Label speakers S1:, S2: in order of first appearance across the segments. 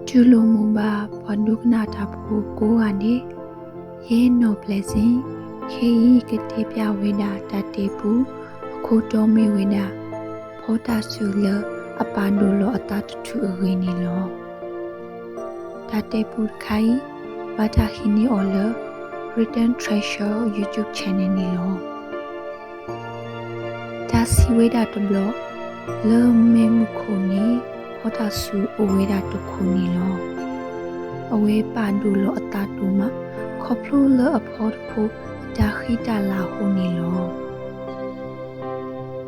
S1: ကျူလိုမူပါဘွန်ဒုကနာတာဘူးကိုကနေရဲနော်ပလက်စင်ခေဤကတိပြဝိနာတတေဘူးအခုတော်မေဝိနာဖောတာဆူလအပန်ဒိုလောအတတထူအဝင်းနီလောတတေဘူးခိုင်ဘာတာဟီနီအော်လ Return Treasure YouTube channel နီလောဒါစီဝိဒါတဘလလောမေမခုနီဖောတာဆူအဝိဒါတခုနီလောအဝဲပန်ဒူလောအတတူမခေါပလိုလအဖောတခုဒါခိတလာဟူနီလော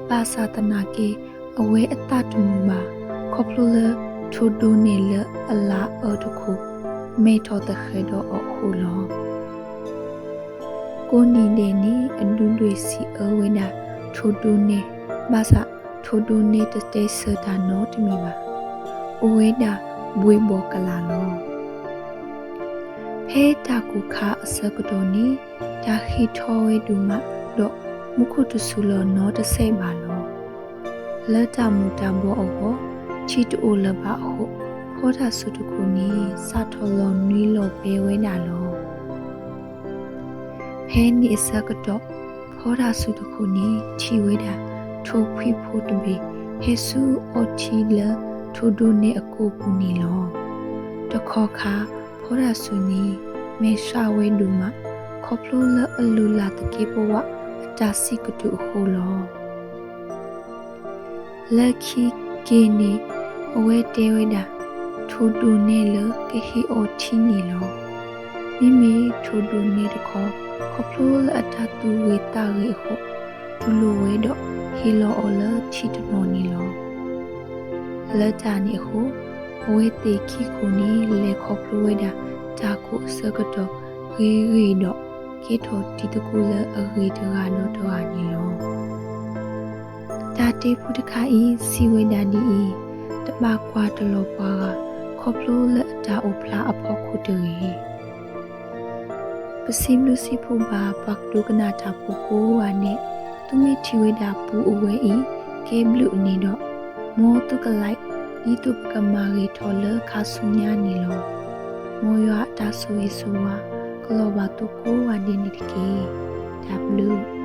S1: ပါစာတနာကေအဝဲအတတူမှာခေါပလိုလထိုဒိုနေလအလာအတခုမေထောတခေဒောအခုလောကိုနီနေနီအဒွန်းတွေစီအဝဲနာထိုဒိုနေဘာစာထိုဒိုနေတတေဆတာနောတမီပါအဝဲနာဘွေဘောကလာလောဖေတာကုခအစကတော်နီဒါခိထောဝဲဒူမတော့မခုတဆူလောနောတဆိတ်ပါလောလက်တမူတဘောအောချီတိုလဘဟုဖောတာဆုတခုနီစာထောလောနွီလောပဲဝဲနာလောဖဲနီအစကတော့ဖောတာဆုတခုနီချီဝဲတာထိုဖိဖို့တပေဟေဆူအော်ချီလထိုဒိုနေအကိုပူနီလောတခေါ်ခါဖောတာဆုနီမေရှာဝဲဒူမခေါပလိုလအလူလာတကေဘဝအတာစီကတူဟိုလောလက်ခီကေနီအဝဲတဲဝဲတာထိုဒိုနေလကေဟီအိုတီနီလောမိမိထိုဒိုနေတခေါ်ခေါပလိုလအတာတူဝေတာရေဟိုဒူလိုဝဲတော့ဟီလောအော်လချီတနောနီလောလက်တာနီဟိုအဝဲတေခီခုနီလေခေါပလိုဝဲတာဒါကိုစကတော့ရီရီတော့ကေထောတီတကူလအရီတကနောတော့အနီလောဒါတေဖုတခါဤစီဝိဒါနီဤတမကွာတလောပွားခေါပလိုလဒါအိုဖလာအဖို့ခုတူရီပစိမလူစီဖူပါပတ်ဒုကနာတာပူကိုဝါနေသူမီထီဝိဒါပူအဝဲဤကေဘလူနီတော့မောတုကလိုက်ဤတုကမာရီထောလခါဆုညာနီလောမောရတာဆူဤဆူဝါကလောဘတုကိုဝါဒီနီတကေ W